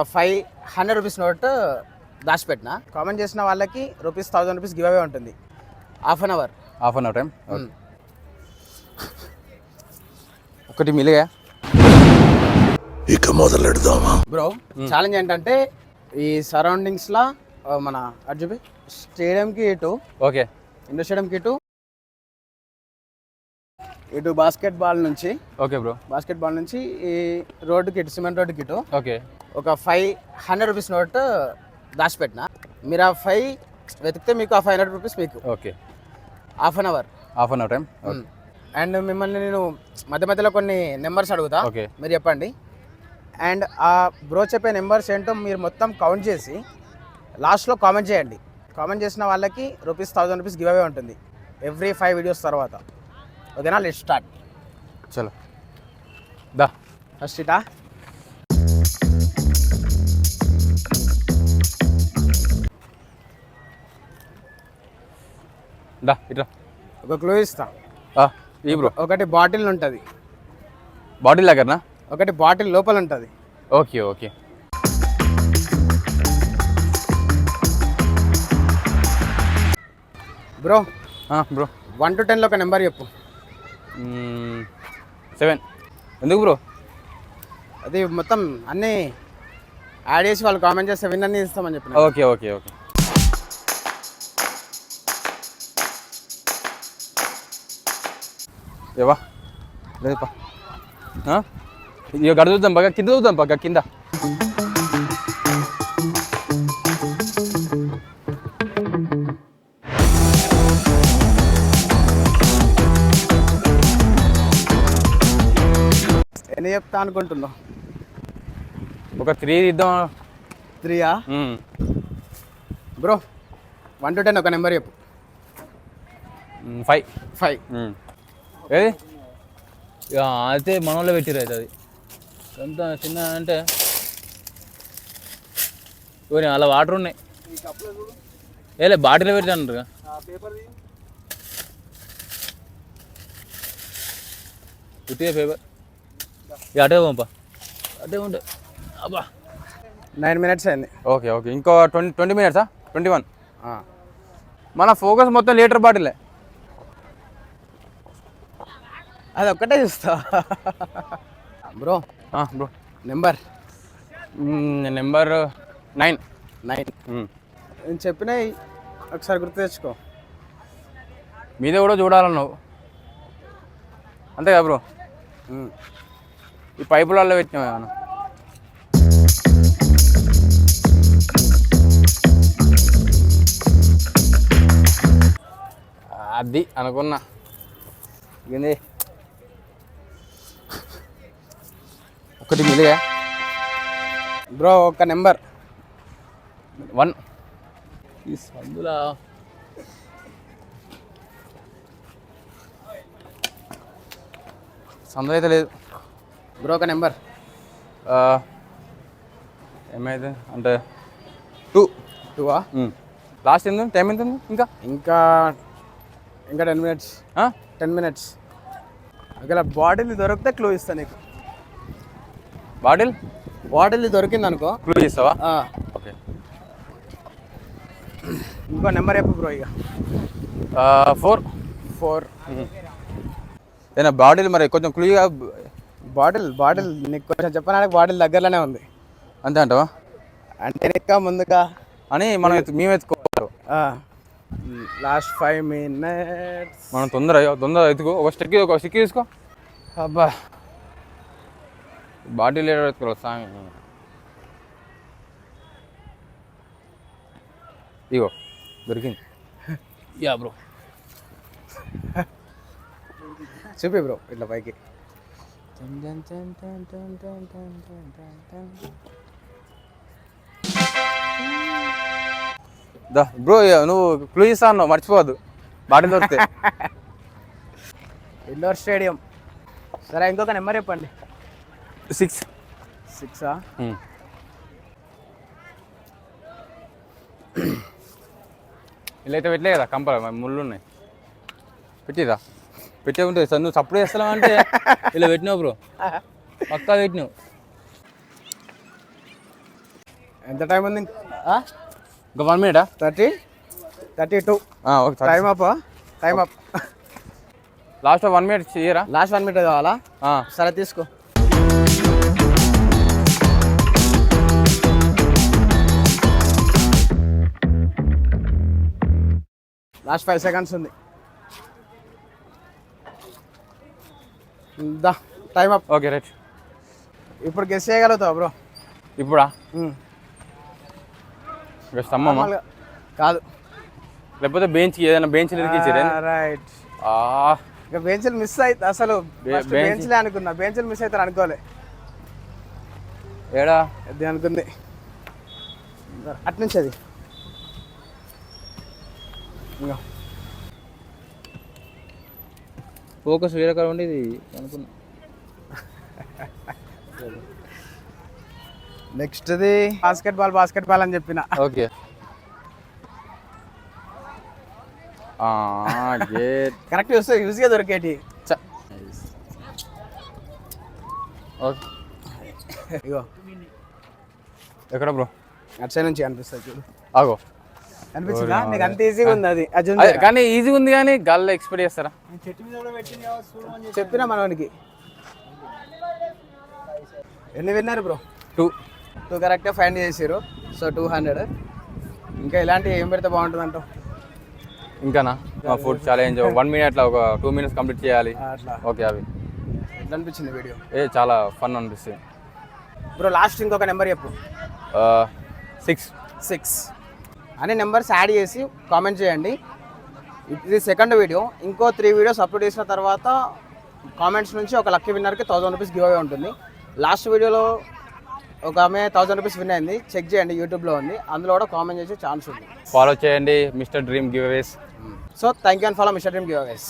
500 rupees note దాచిపెట్టిన. Comment చేసిన వాళ్ళకి ₹1000 గివ్ అవే ఉంటుంది. Half an hour time. ఒకటి మిలిగా ఇక మొదలెడదామా బ్రో. ఛాలెంజ్ ఏంటంటే ఈ సరౌండింగ్స్ లా మన అర్జుబి స్టేడియంకి ఓకే ఇండోర్ స్టేడియంకి ఇటు బాస్కెట్బాల్ నుంచి ఓకే బ్రో బాస్కెట్బాల్ నుంచి ఈ రోడ్డుకి సిమెంట్ రోడ్డుకి ఓకే ఒక 500 రూపీస్ నోట్ దాచిపెట్టిన. మీరు ఆ 5 వెతికితే మీకు ఆ 500 రూపీస్ మీకు. Okay half an hour time. And మిమ్మల్ని నేను మధ్య మధ్యలో కొన్ని నెంబర్స్ అడుగుతా, మీరు చెప్పండి. అండ్ ఆ బ్రో చెప్పే నెంబర్స్ ఏంటో మీరు మొత్తం కౌంట్ చేసి లాస్ట్లో కామెంట్ చేయండి. కామెంట్ చేసిన వాళ్ళకి ₹1000 గివ్ అవే ఉంటుంది ఎవ్రీ 5 వీడియోస్ తర్వాత. ఓకేనా? Let's start. చలో దా ఫస్ట్ ఇటా దా ఇట్లా ఒక క్లూ ఇస్తా. ఈ బ్రో ఒకటి బాటిల్ ఉంటుంది, బాటిల్ దగ్గరనా? ఒకటి బాటిల్ లోపల ఉంటుంది. Okay okay bro bro 1 to 10లో ఒక నెంబర్ చెప్పు. 7. ఎందుకు బ్రో? అది మొత్తం అన్నీ యాడ్ చేసి వాళ్ళు కామెంట్ చేస్తే 7 అన్నీ ఇస్తామని చెప్పిన. ఓకే ఓకే ఓకే ఏవా లేదుపా. ఇక గడ చూద్దాం బాగా, కింద చూద్దాం బాగా, కింద. ఎన్ని చెప్తా అనుకుంటున్నావు? ఒక 3 ఇద్దాం. 3యా? బ్రో 1 to 10 ఒక నెంబర్ చెప్పు. 5. ఏది అయితే మనోళ్ళే పెట్టిరు. అయితే అది ఎంత చిన్న అంటే అలా వాటర్ ఉన్నాయి. ఏలే బాటిల్ పెట్టి అంటారు. ఉట్టిగా పేపర్ ఇక అటే పంప, అటే ఉంటే. అబ్బా 9 minutes అయింది. ఓకే ఓకే ఇంకో 20 minutes. 21. మన ఫోకస్ మొత్తం లీటర్ బాటిలే. అది ఒక్కటే చూస్తా. Bro bro number 9. నేను చెప్పినవి ఒకసారి గుర్తు తెచ్చుకో. మీద కూడా చూడాలన్నావు అంతే కదా బ్రో? ఈ పైపులలో పెట్టినావు ఏమన్నా? అది అనుకున్నా. ఏంది ఒకటి మిలిగా బ్రో ఒక నెంబర్ 1. ఈ సందులా సందులో అయితే లేదు బ్రో. ఒక నెంబర్ ఏమైతే అంటే 2. లాస్ట్ ఎంత? టైం ఎంత ఉంది? ఇంకా 10 minutes. 10 minutes. ఒకవేళ బాటిల్ దొరికితే క్లూ ఇస్తా నీకు. బాటిల్ దొరికింది అనుకో క్లూ ఇస్తావా? ఓకే ఇంకో నెంబర్ చెప్పు బ్రో. ఇక 4. ఏనా బాటిల్ మరి కొంచెం క్లూగా. బాటిల్ నీకు కొంచెం చెప్పడానికి బాటిల్ దగ్గరలోనే ఉంది. అంతే అంటావా? అంటే ఇంకా ముందుగా అని మేము ఎత్తుకోవాలి. Last 5 minutes. మనం తొందర ఎత్తుకో. ఒక స్టిక్ తీసుకో. అబ్బా బాటిల్ ఎత్తుకోవాలి సాంగ్. ఇగో దొరికింది. యా బ్రో చూపి బ్రో ఇట్లా పైకి. బ్రో నువ్వు క్లూ ఇస్తా అన్నావు, మర్చిపోవద్దు. బాటిల్ దొరికితే. Indoor stadium. సరే ఇంకొక నెంబర్ చెప్పండి. 6. 6ఆ? ఇలా అయితే పెట్టలే కదా కంపల ముళ్ళు ఉన్నాయి. పెట్టిరా పెట్టే ఉంటుంది సార్. నువ్వు సప్పుడు చేస్తావు అంటే ఇలా పెట్టినావు బ్రో, పక్కా పెట్టినావు. ఎంత టైం ఉంది? ఇంకా 1 minute 32 okay time up. Last 1 minute చేయరా? లాస్ట్ 1 minute కావాలా? సరే తీసుకో. లాస్ట్ 5 seconds ఉంది. దా టైం అప్. Okay right. ఇప్పుడు గెస్ చేయగలుగుతావు బ్రో? ఇప్పుడా? ఇంకా స్తంభమా? కాదు, లేకపోతే బెంచ్కి ఏదైనా బెంచ్ ఇరికించారు. రైట్. ఇక బెంచ్లు మిస్ అయితే అసలు బెంచ్లే అనుకున్నా, బెంచ్లు మిస్ అవుతారు అనుకోలే. ఏడా అది అనుకుంది అట్నుంచి అది. ఇంకా ఫోకస్ వేరే కాడ ఉండేది అనుకున్నా. నెక్స్ట్ది బాస్కెట్ బాల్ అని చెప్పిన. ఓకే కరెక్ట్ వస్తే యూజ్గా దొరికేటి. ఓకే ఇగో ఎక్కడ బ్రో? అటు సైడ్ నుంచి అనిపిస్తుంది చూడు. ఆగో అనిపించిందా నీకు? అంత ఈజీగా ఉంది అది. కానీ ఈజీగా ఉంది కానీ గాల్లో ఎక్స్పెక్ట్ చేస్తారా? చెప్పినా మనవానికి. ఎన్ని విన్నారు బ్రో? 2 కరెక్ట్గా ఫైండ్ చేసారు. సో 200. ఇంకా ఇలాంటివి ఏం పెడితే బాగుంటుంది అంటావు? ఇంకానా ఫుడ్ ఛాలెంజ్ 1 minute ఒక 2 minutes కంప్లీట్ చేయాలి. అట్లా ఓకే అవి ఎట్లా అనిపించింది వీడియో? చాలా ఫన్ అనిపిస్తుంది బ్రో. లాస్ట్ ఇంకొక నెంబర్ చెప్పు. 6 అనే నెంబర్స్ యాడ్ చేసి కామెంట్ చేయండి. ఇది సెకండ్ వీడియో. ఇంకో 3 వీడియోస్ అప్లోడ్ చేసిన తర్వాత కామెంట్స్ నుంచి ఒక లక్కీ విన్నర్కి 1000 రూపీస్ గివ్ అవే ఉంటుంది. లాస్ట్ వీడియోలో ఒక ఆమె 1000 రూపీస్ విన్ అయింది. చెక్ చేయండి, యూట్యూబ్లో ఉంది. అందులో కూడా కామెంట్ చేసే ఛాన్స్ ఉంది. ఫాలో చేయండి Mr Dream Giveaways. So thank you and follow Mr Dream give అవేస్.